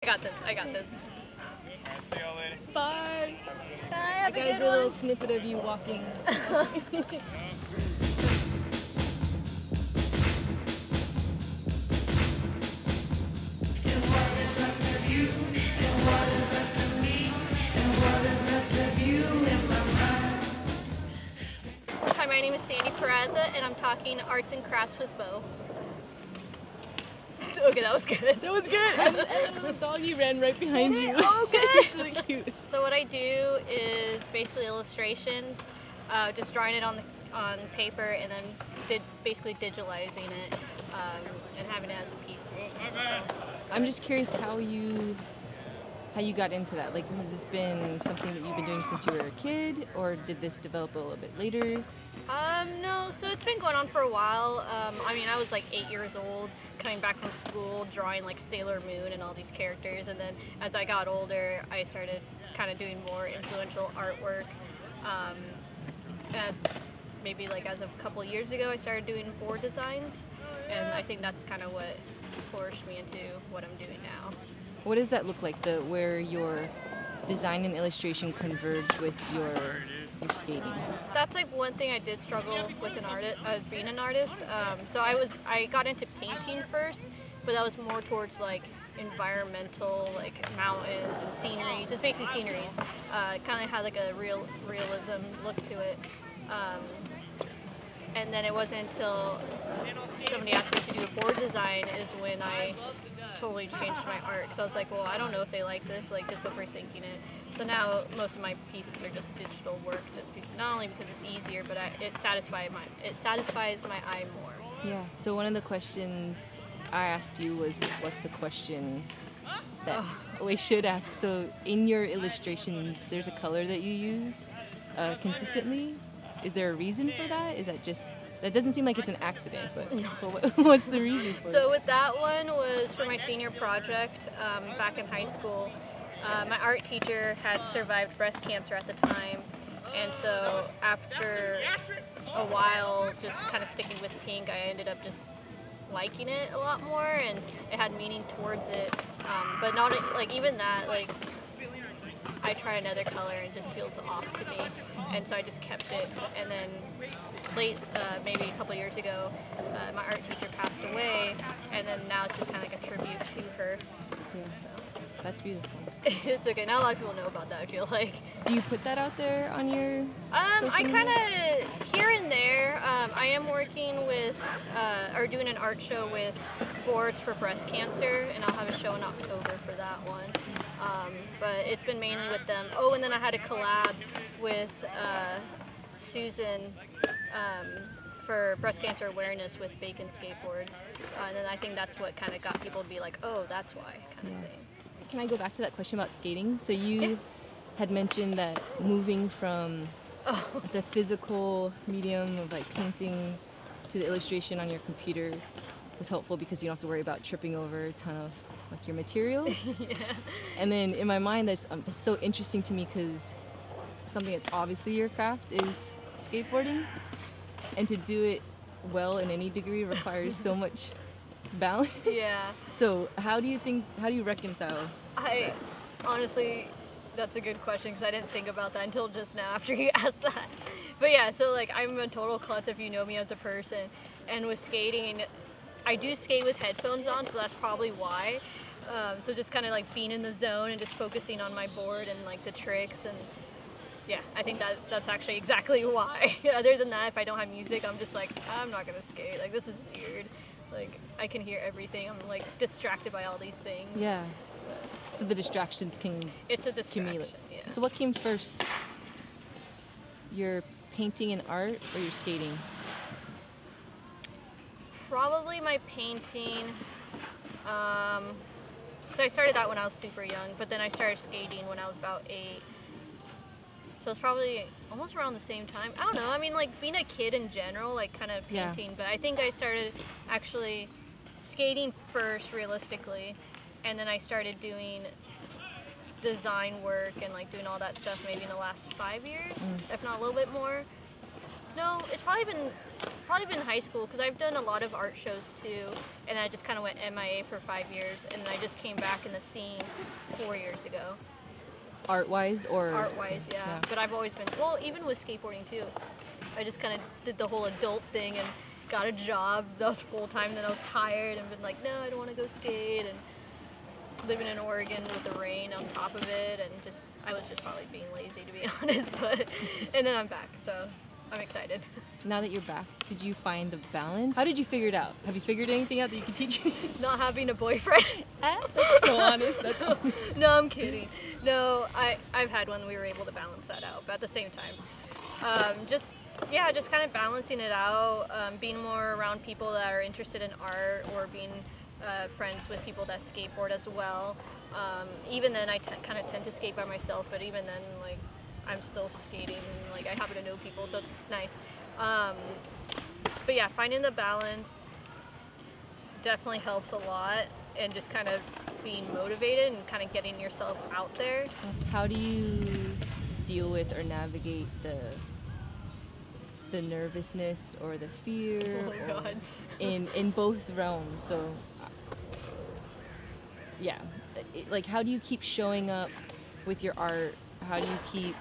got this. I got this. Alright, see y'all later. Bye. Bye. I Have got a a good good little one. snippet of you walking. Hi, my name is Peraza, and I'm talking arts and crafts with Bo. Okay, that was good. That was good. And the little doggy ran right behind you. Oh, good. It's really cute. So what I do is basically illustrations, just drawing it on paper and then basically digitalizing it and having it as a piece. I'm just curious how you got into that. Like, has this been something that you've been doing since you were a kid, or did this develop a little bit later? No, so it's been going on for a while. I mean, I was like 8 years old, coming back from school, drawing like Sailor Moon and all these characters, and then as I got older, I started kind of doing more influential artwork. And maybe like as of a couple of years ago, I started doing board designs, and I think that's kind of what flourished me into what I'm doing now. What does that look like, where your design and illustration converge with your skating? That's like one thing I did struggle with as being an artist. So I got into painting first, but that was more towards like environmental, like mountains and sceneries. It's basically sceneries. It kind of had like a realism look to it. And then it wasn't until somebody asked me to do a board design is when I totally changed my art. So I was like, well, I don't know if they like this, like just overthinking it. So now most of my pieces are just digital work, not only because it's easier, but it satisfies my eye more. Yeah. So one of the questions I asked you was, what's a question that we should ask? So in your illustrations, there's a color that you use consistently. Is there a reason for that? Is that just, that doesn't seem like it's an accident, but what's the reason for it? So with that one was for my senior project back in high school. My art teacher had survived breast cancer at the time, and so after a while just kind of sticking with pink, I ended up just liking it a lot more, and it had meaning towards it. But not like even that, like I try another color and it just feels off to me, and so I just kept it. And then maybe a couple years ago, my art teacher passed away, and then now it's just kind of like a tribute to her. Yeah. So. That's beautiful. It's okay. Not a lot of people know about that, I feel like. Do you put that out there on your I kind of, here and there, I am working with, or doing an art show with Boards for Breast Cancer, and I'll have a show in October for that one. But it's been mainly with them. Oh, and then I had a collab with Susan for breast cancer awareness with Bacon Skateboards. And then I think that's what kind of got people to be like, oh, that's why, kind of thing. Can I go back to that question about skating? So you had mentioned that moving from the physical medium of like painting to the illustration on your computer was helpful because you don't have to worry about tripping over a ton of like your materials. Yeah. And then in my mind, that's it's so interesting to me because something that's obviously your craft is skateboarding, and to do it well in any degree requires so much balance. Yeah. So how do you reconcile? Honestly, that's a good question because I didn't think about that until just now after you asked that. But yeah, so like I'm a total klutz if you know me as a person, and with skating, I do skate with headphones on, so that's probably why. So just kind of like being in the zone and just focusing on my board and like the tricks, and yeah, I think that's actually exactly why. Other than that, if I don't have music, I'm just like, I'm not gonna skate. Like this is weird. Like I can hear everything. I'm like distracted by all these things. Yeah. So the distractions can It's a distraction. accumulate. Yeah. So what came first? Your painting and art or your skating? Probably my painting. So I started that when I was super young, but then I started skating when I was about 8. So it's probably almost around the same time. I don't know. I mean, like being a kid in general, like kind of painting. Yeah. But I think I started actually skating first, realistically, and then I started doing design work and like doing all that stuff maybe in the last 5 years, if not a little bit more. No, it's probably been probably been high school, because I've done a lot of art shows too, and I just kind of went MIA for 5 years, and I just came back in the scene 4 years ago. Art-wise, or? Art-wise, yeah. But I've always been, well, even with skateboarding too. I just kind of did the whole adult thing and got a job that was full-time, then I was tired and been like, no, I don't want to go skate, and living in Oregon with the rain on top of it, and just, I was just probably being lazy, to be honest, but, and then I'm back, so I'm excited. Now that you're back, did you find a balance? How did you figure it out? Have you figured anything out that you can teach me? Not having a boyfriend. That's so honest. That's all. No, I'm kidding. No, I've had one. We were able to balance that out, but at the same time, just kind of balancing it out, being more around people that are interested in art, or being friends with people that skateboard as well. Even then, I kind of tend to skate by myself, but even then, like, I'm still skating, and like I happen to know people, so it's nice. But yeah, finding the balance definitely helps a lot, and just kind of being motivated and kind of getting yourself out there. How do you deal with or navigate the nervousness or the fear? Oh my God. in both realms? So yeah, like, how do you keep showing up with your art? How do you keep,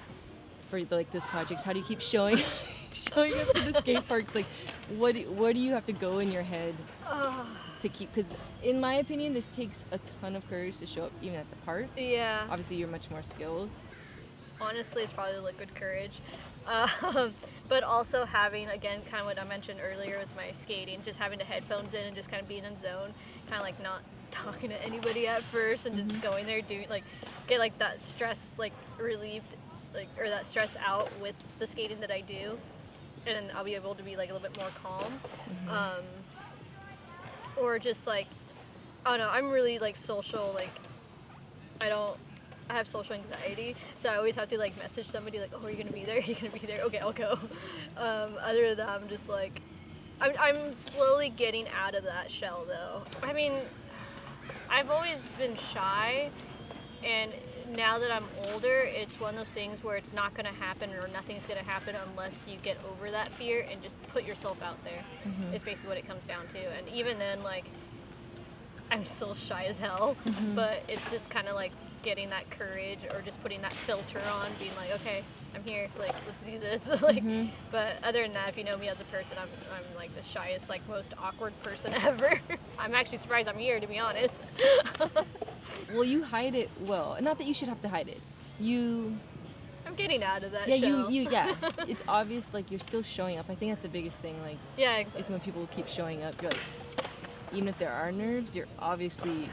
for like those projects, how do you keep showing up to the skate parks? Like, what do you have to go in your head to keep, because in my opinion this takes a ton of courage to show up even at the park. Yeah. Obviously you're much more skilled. Honestly, it's probably liquid courage. But also having, again, kind of what I mentioned earlier with my skating, just having the headphones in and just kind of being in zone, kind of like not talking to anybody at first, and just going there doing, like, get like that stress like relieved, like, or that stress out with the skating that I do, and then I'll be able to be like a little bit more calm. Or just like, I don't know, I'm really like social, like I have social anxiety, so I always have to like message somebody like, oh, are you gonna be there? Are you gonna be there? Okay, I'll go. Other than that, I'm just like, I'm slowly getting out of that shell though. I mean, I've always been shy, and now that I'm older, it's one of those things where it's not gonna happen, or nothing's gonna happen unless you get over that fear and just put yourself out there. It's basically what it comes down to. And even then, like, I'm still shy as hell, but it's just kind of like getting that courage, or just putting that filter on, being like, okay, I'm here, like, let's do this. Like, but other than that, if you know me as a person, I'm like the shyest, like, most awkward person ever. I'm actually surprised I'm here, to be honest. Well, you hide it well. Not that you should have to hide it. I'm getting out of that shell. shell. It's obvious, like, you're still showing up. I think that's the biggest thing, like, yeah, exactly. is when people keep showing up, you're like, even if there are nerves, you're obviously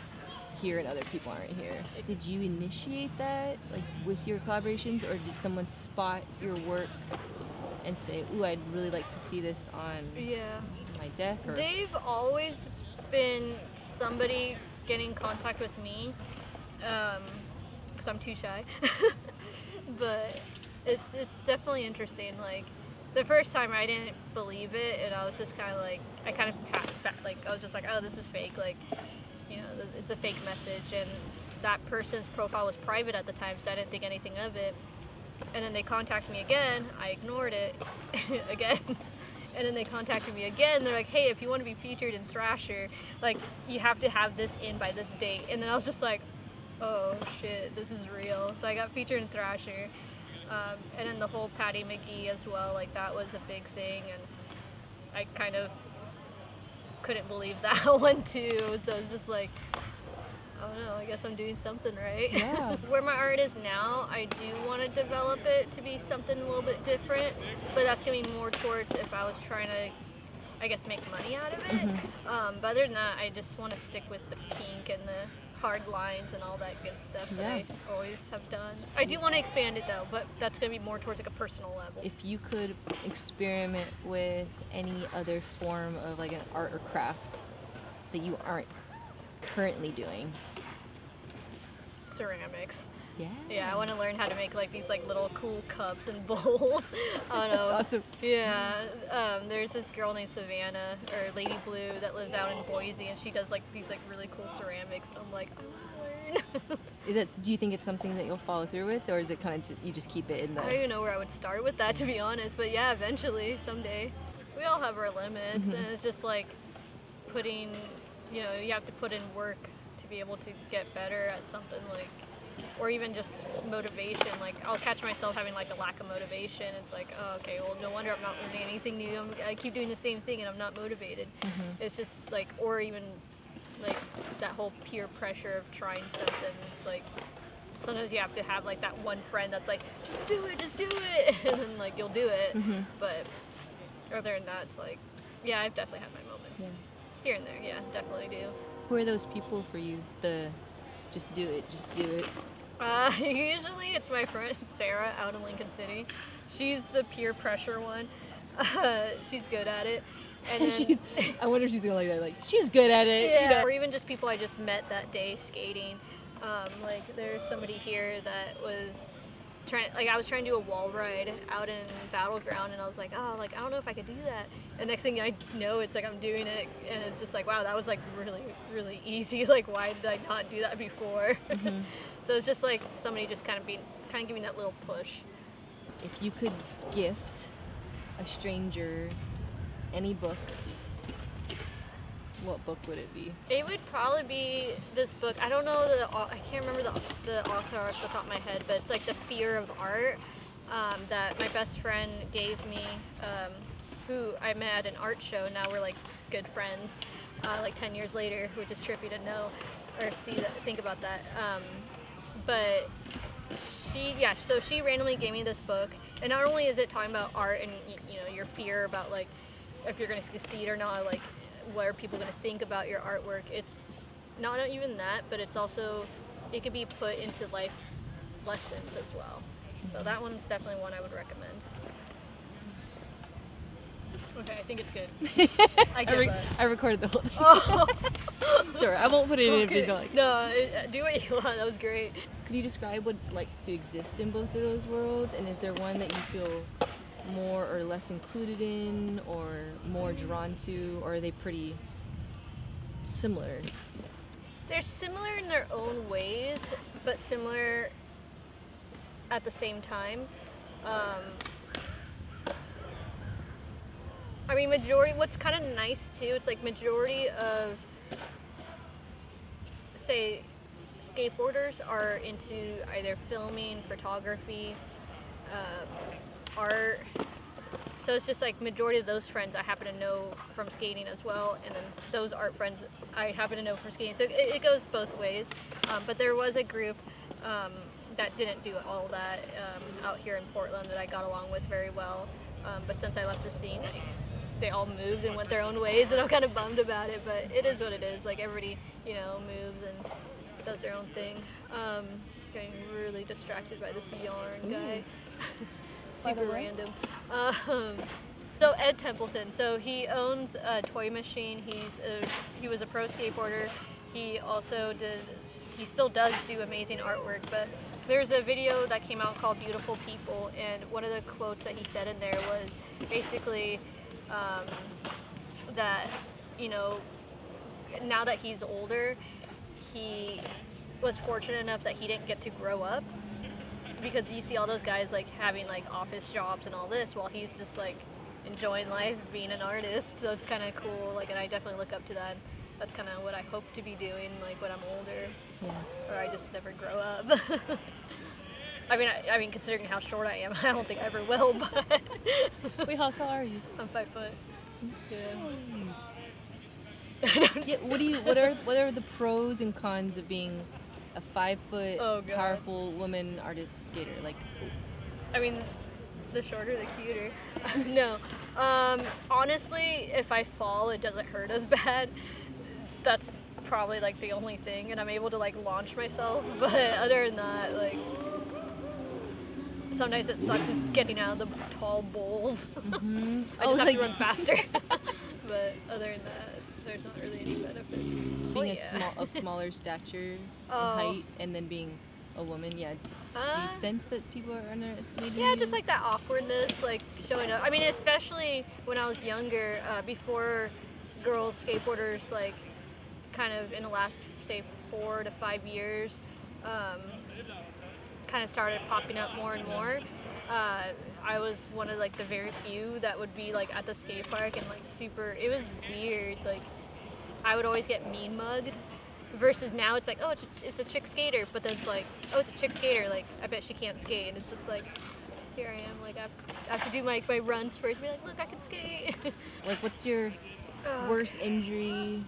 here and other people aren't here. Did you initiate that, like, with your collaborations, or did someone spot your work and say, ooh, I'd really like to see this on my deck? Or? They've always been somebody getting in contact with me, because I'm too shy. But it's definitely interesting. Like, the first time I didn't believe it, and I was just kind of like, I kind of passed back, like, I was just like, oh, this is fake, like, you know, it's a fake message, and that person's profile was private at the time, so I didn't think anything of it. And then they contacted me again, I ignored it again, and then they contacted me again, they're like, hey, if you want to be featured in Thrasher, like, you have to have this in by this date. And then I was just like, oh shit, this is real. So I got featured in Thrasher. And then the whole Patty McGee as well, like, that was a big thing, and I kind of couldn't believe that one too, so it's just like, I don't know, I guess I'm doing something right. Yeah. Where my art is now, I do want to develop it to be something a little bit different, but that's going to be more towards if I was trying to, I guess, make money out of it. But other than that, I just want to stick with the kink and the hard lines and all that good stuff that I always have done. I do want to expand it though, but that's going to be more towards like a personal level. If you could experiment with any other form of like an art or craft that you aren't currently doing. Ceramics. Yeah. Yeah, I want to learn how to make like these like little cool cups and bowls. I don't know. That's awesome. Yeah. There's this girl named Savannah, or Lady Blue, that lives out in Boise, and she does like these like really cool ceramics, and I'm like, I want to learn. Do you think it's something that you'll follow through with, or is it kind of you just keep it in the... I don't even know where I would start with that, to be honest, but yeah, eventually, someday. we all have our limits, and it's just like putting, you know, you have to put in work to be able to get better at something, like, or even just motivation. Like, I'll catch myself having like a lack of motivation. It's like, oh, okay, well, no wonder I'm not learning anything new. I keep doing the same thing and I'm not motivated. It's just like, or even like that whole peer pressure of trying something. It's like, sometimes you have to have like that one friend that's like, just do it, and then like you'll do it. But other than that, it's like, yeah, I've definitely had my moments. Yeah. Here and there, yeah, definitely do. Who are those people for you? The just do it. Usually it's my friend Sarah out in Lincoln City. She's the peer pressure one. She's good at it. And then, I wonder if she's gonna like that. Like, she's good at it. yeah, You know? or even just people I just met that day skating. Like, there's somebody here that was I was trying to do a wall ride out in Battleground, and I was like, oh, like, I don't know if I could do that. And next thing I know, it's like I'm doing it, and it's just like, wow, that was like really, really easy. Like, why did I not do that before? So it's just like somebody just kind of giving that little push. If you could gift a stranger any book, what book would it be? It would probably be this book. I don't know I can't remember the author off the top of my head, but it's like The Fear of Art, that my best friend gave me, who I met at an art show. Now we're like good friends, like 10 years later, which is trippy to know or think about that. But so she randomly gave me this book, and not only is it talking about art and, you know, your fear about like if you're going to succeed or not, like what are people going to think about your artwork. It's not even that, but it's also, it could be put into life lessons as well. So that one's definitely one I would recommend. Okay, I think it's good. I recorded the whole thing. Oh. Sorry, I won't put it in if Okay. you don't like it. No, do what you want. That was great. Could you describe what it's like to exist in both of those worlds? And is there one that you feel more or less included in, or more drawn to, or are they pretty similar? They're similar in their own ways, but similar at the same time. I mean, what's kind of nice too, it's like majority of, say, skateboarders are into either filming, photography, art. So it's just like majority of those friends I happen to know from skating as well, and then those art friends I happen to know from skating. So it goes both ways. But there was a group that didn't do all that out here in Portland that I got along with very well. But since I left the scene, they all moved and went their own ways, and I'm kind of bummed about it. But it is what it is. Like, everybody, you know, moves and does their own thing. Getting really distracted by this yarn guy. Super random. So Ed Templeton, so he owns a toy machine. He was a pro skateboarder. He still does do amazing artwork, but there's a video that came out called Beautiful People, and one of the quotes that he said in there was basically that, you know, now that he's older, he was fortunate enough that he didn't get to grow up, because you see all those guys like having like office jobs and all this while he's just like enjoying life, being an artist. So it's kind of cool, like, and I definitely look up to that. That's kind of what I hope to be doing, like, when I'm older. Yeah. Or I just never grow up. I mean, considering how short I am, I don't think I ever will, but Wait, how tall are you? I'm 5 foot. Yeah. Yeah, what are the pros and cons of being a 5 foot powerful woman artist skater? Like, I mean, the shorter the cuter. No. Honestly, if I fall, it doesn't hurt as bad. That's probably like the only thing, and I'm able to like launch myself, but other than that, like, sometimes it sucks getting out of the tall bowls. I just have to run faster. But other than that, there's not really any benefits. Being of smaller stature and height, and then being a woman, do you sense that people are underestimating you? Just like that awkwardness, like showing up. I mean, especially when I was younger, before girls skateboarders, like, kind of in the last, say, 4 to 5 years, kind of started popping up more and more. I was one of like the very few that would be like at the skate park and like super. It was weird. Like I would always get mean mugged. Versus now it's like, oh, it's a chick skater, but then it's like, oh, it's a chick skater. Like I bet she can't skate, and it's just like, here I am. Like I have to do my runs first. Be like, look, I can skate. Like, what's your worst injury,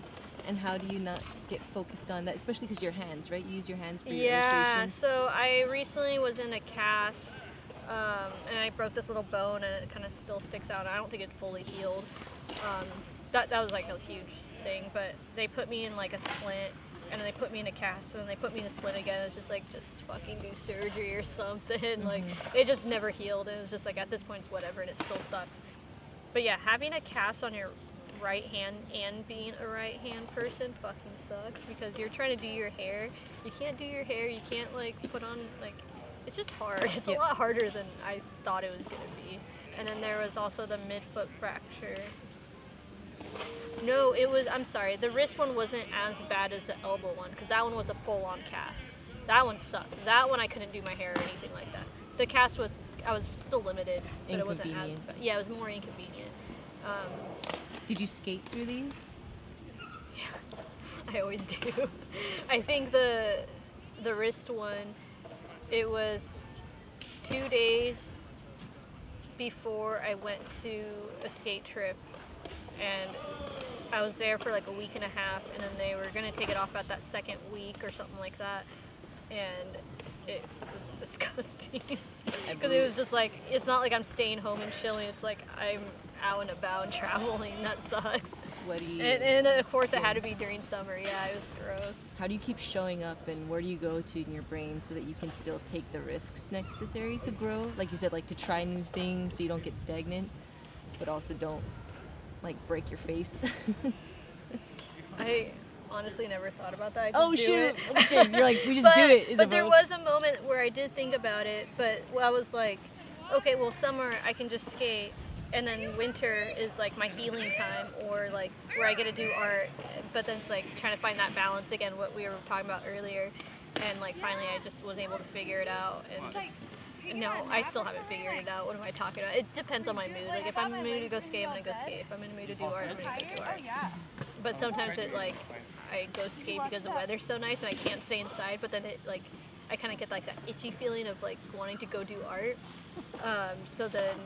and how do you not get focused on that? Especially because your hands, right? You use your hands for your illustrations. So I recently was in a cast, and I broke this little bone, and it kind of still sticks out. I don't think it fully healed. That was like a huge thing, but they put me in like a splint, and then they put me in a cast, and then they put me in a splint again. It's just like, just fucking do surgery or something. Mm-hmm. Like, it just never healed, and it was just like, at this point, it's whatever, and it still sucks. But yeah, having a cast on your right hand and being a right hand person fucking sucks, because you're trying to do your hair. You can't do your hair, you can't like put on, like, it's just hard. It's a lot harder than I thought it was gonna be. And then there was also the midfoot fracture. No, it was, I'm sorry, the wrist one wasn't as bad as the elbow one, because that one was a full-on cast. That one sucked. That one I couldn't do my hair or anything like that. The cast was, I was still limited, but it wasn't as bad. Yeah, it was more inconvenient. Did you skate through these? Yeah, I always do. I think the wrist one, it was 2 days before I went to a skate trip, and I was there for like a week and a half, and then they were gonna take it off at that second week or something like that, and it was disgusting. Because it was just like, it's not like I'm staying home and chilling, it's like I'm out and about and traveling. That sucks. Sweaty. And of course it had to be during summer. Yeah, it was gross. How do you keep showing up, and where do you go to in your brain so that you can still take the risks necessary to grow? Like you said, like to try new things so you don't get stagnant, but also don't like break your face. I honestly never thought about that. Oh shoot! Okay, you're like, we just do it. But there was a moment where I did think about it, but I was like, okay, well, summer I can just skate, and then winter is like my healing time, or like where I get to do art. But then it's like trying to find that balance again, what we were talking about earlier, and like finally I just was able to figure it out, and just. No, I still haven't figured it out. What am I talking about? It depends on my mood. Like, if I'm in the mood to go skate, I'm gonna go skate. If I'm in the mood to do art, I'm gonna go do art. But sometimes it, like, I go skate because the weather's so nice and I can't stay inside, but then it, like, I kind of get, like, that itchy feeling of, like, wanting to go do art. So then,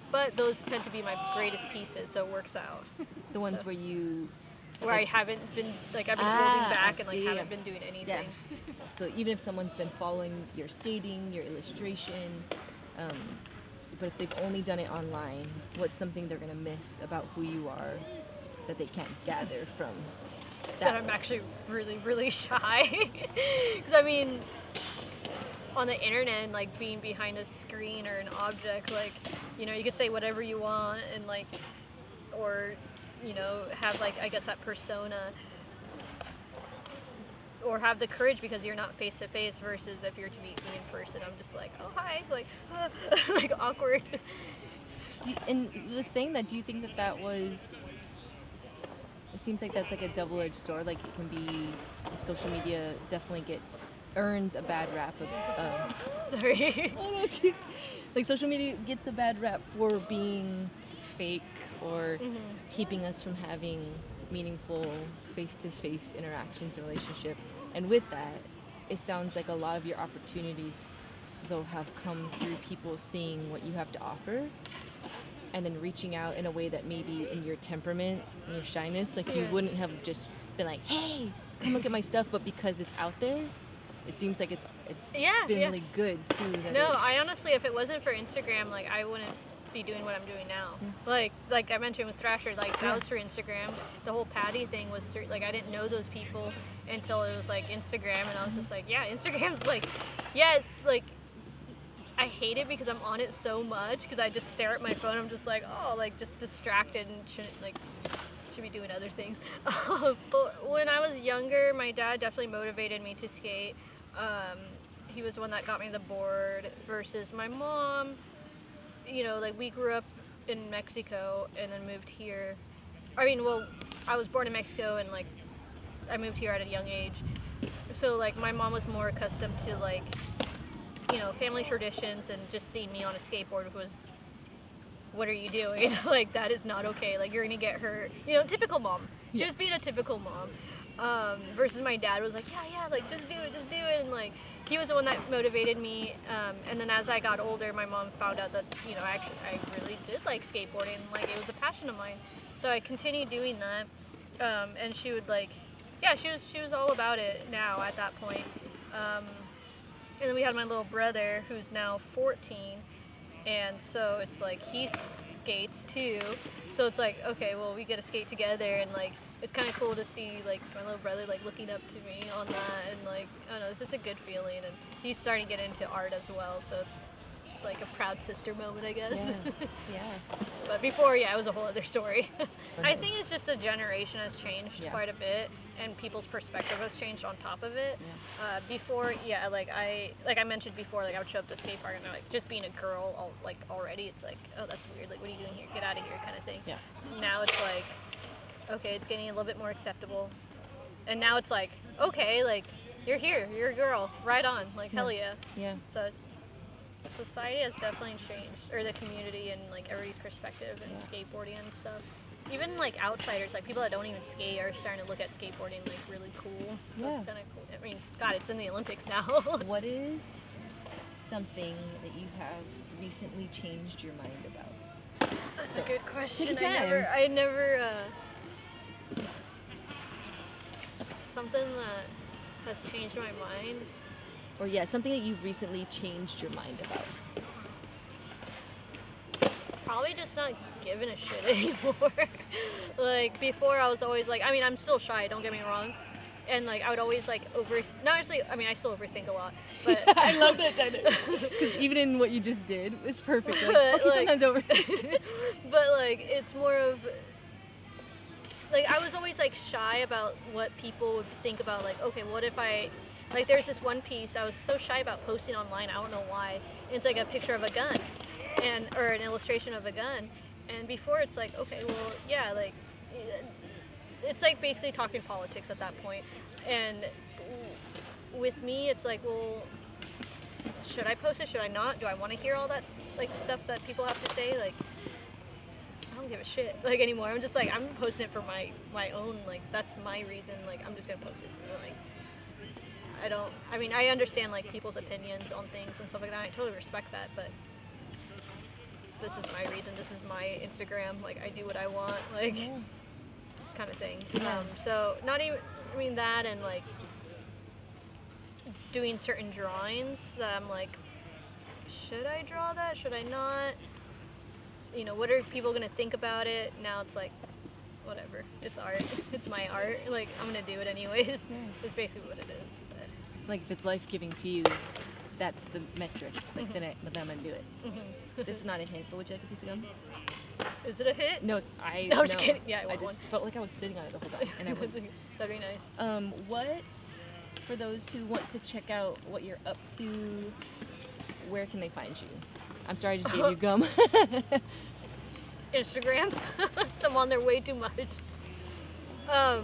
but those tend to be my greatest pieces, so it works out. The ones where you... Where I haven't been, like, I've been holding back and, like, haven't been doing anything. Yeah. So even if someone's been following your skating, your illustration, but if they've only done it online, what's something they're going to miss about who you are that they can't gather from that I'm actually really, really shy. Because, I mean, on the internet and, like, being behind a screen or an object, like, you know, you could say whatever you want and, like, or... you know, have like, I guess that persona, or have the courage because you're not face to face, versus if you're to meet me in person, I'm just like, oh hi, like, like awkward. And the saying that, do you think that was, it seems like that's like a double-edged sword, like it can be, social media definitely earns a bad rap of, Sorry. Like social media gets a bad rap for being fake, or keeping us from having meaningful face-to-face interactions and relationship. And with that, it sounds like a lot of your opportunities, though, have come through people seeing what you have to offer, and then reaching out in a way that maybe in your temperament and your shyness, like you wouldn't have just been like, hey, come look at my stuff, but because it's out there, it seems like it's been really good too. No, I honestly, if it wasn't for Instagram, like I wouldn't be doing what I'm doing now. Like I mentioned with Thrasher, like that was for Instagram. The whole Patty thing was like, I didn't know those people until it was like Instagram, and I was just like, yeah, Instagram's like, yeah, it's like, I hate it because I'm on it so much, because I just stare at my phone. I'm just like, oh, like just distracted and should be doing other things. But when I was younger, my dad definitely motivated me to skate. He was the one that got me the board, versus my mom. You know, like, we grew up in Mexico and then moved here. I mean, well, I was born in Mexico and, like, I moved here at a young age. So, like, my mom was more accustomed to, like, you know, family traditions, and just seeing me on a skateboard was, what are you doing? Like, that is not okay. Like, you're gonna get hurt. You know, typical mom. She was being a typical mom. Versus my dad was like, yeah, like, just do it. And, like, he was the one that motivated me. And then as I got older, my mom found out that, you know, I really did like skateboarding. Like, it was a passion of mine. So I continued doing that. And she would, like, yeah, she was all about it now at that point. And then we had my little brother, who's now 14. And so it's like, he skates too. So it's like, okay, well, we get to skate together, and, like, it's kind of cool to see, like, my little brother, like, looking up to me on that, and, like, I don't know, it's just a good feeling, and he's starting to get into art as well, so it's like a proud sister moment, I guess. Yeah. But before, yeah, it was a whole other story. I think it's just the generation has changed quite a bit, and people's perspective has changed on top of it. Before, like I mentioned before, like, I would show up to the skate park and they're like, just being a girl, like, already, it's like, oh, that's weird, like, what are you doing here? Get out of here, kind of thing. Yeah. Now it's like, okay, it's getting a little bit more acceptable. And now it's like, okay, like, you're here, you're a girl, right on, like, hell yeah. Yeah. So society has definitely changed, or the community, and, like, everybody's perspective and skateboarding and stuff. Even, like, outsiders, like, people that don't even skate are starting to look at skateboarding, like, really cool. So it's kind of cool. I mean, God, it's in the Olympics now. What is something that you have recently changed your mind about? That's a good question. Take your time. I never something that has changed my mind. Or something that you've recently changed your mind about. Probably just not giving a shit anymore. Like, before I was always like, I mean, I'm still shy, don't get me wrong. And, like, I would always, like, I still overthink a lot. But I love that dynamic. Because even in what you just did, it's perfect. Like, sometimes overthink. But, like, it's more of, like, I was always, like, shy about what people would think about, like, okay, what if like, there's this one piece I was so shy about posting online, I don't know why. It's, like, a picture of a gun, or an illustration of a gun. And before, it's like, okay, well, yeah, like, it's like basically talking politics at that point. And with me, it's like, well, should I post it? Should I not? Do I want to hear all that, like, stuff that people have to say? Like, I don't give a shit, like, anymore. I'm just like, I'm posting it for my own, like, that's my reason. Like, I'm just gonna post it. Like, I understand, like, people's opinions on things and stuff like that. I totally respect that, but this is my reason. This is my Instagram. Like, I do what I want, like, kind of thing. So not even that, and, like, doing certain drawings that I'm like, should I draw that? Should I not? You know, what are people gonna think about it? Now it's like, whatever. It's art. It's my art. Like, I'm gonna do it anyways. That's basically what it is. But. Like, if it's life-giving to you, that's the metric. Like, then I'm gonna do it. This is not a hint, but would you like a piece of gum? Is it a hit? No, No, I'm just kidding. Yeah, I just felt like I was sitting on it the whole time, and I was. That'd be nice. What, for those who want to check out what you're up to, where can they find you? I'm sorry, I just gave you gum. Instagram. I'm on there way too much. But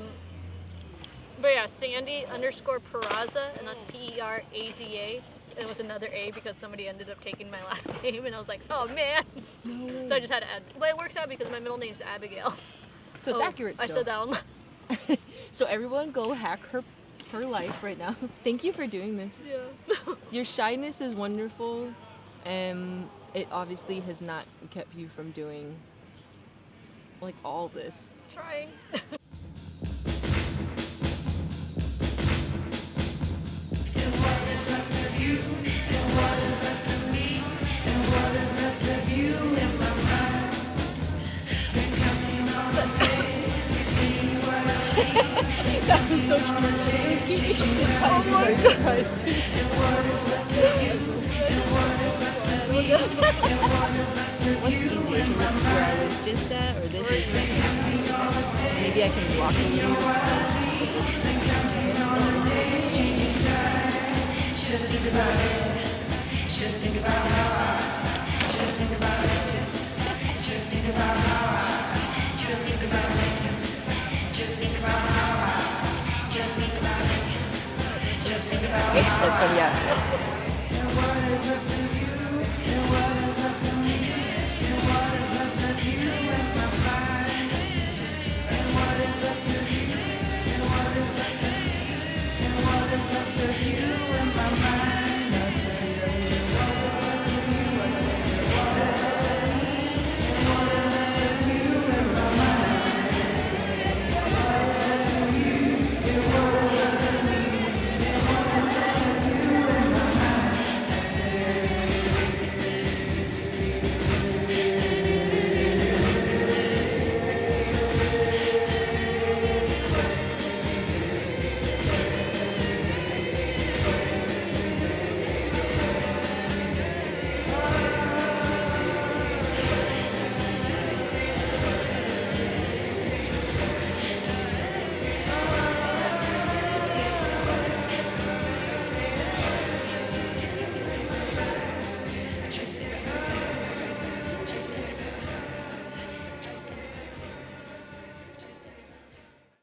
yeah, Sandy_Peraza, and that's Peraza, and with another A because somebody ended up taking my last name, and I was like, oh man. No way. So I just had to add. But it works out because my middle name's Abigail. So it's accurate still. I said that online. So everyone go hack her life right now. Thank you for doing this. Yeah. Your shyness is wonderful, and it obviously has not kept you from doing, like, all this. Trying. That was so true. Oh my god. What's easier, where I was just at, or this is maybe I can block you. Just think about it. Just think about how. Just think about it. Just think about how. Just think about it. Just think about how. Just think about it. Just think about how. That's funny, yeah. is up to you and what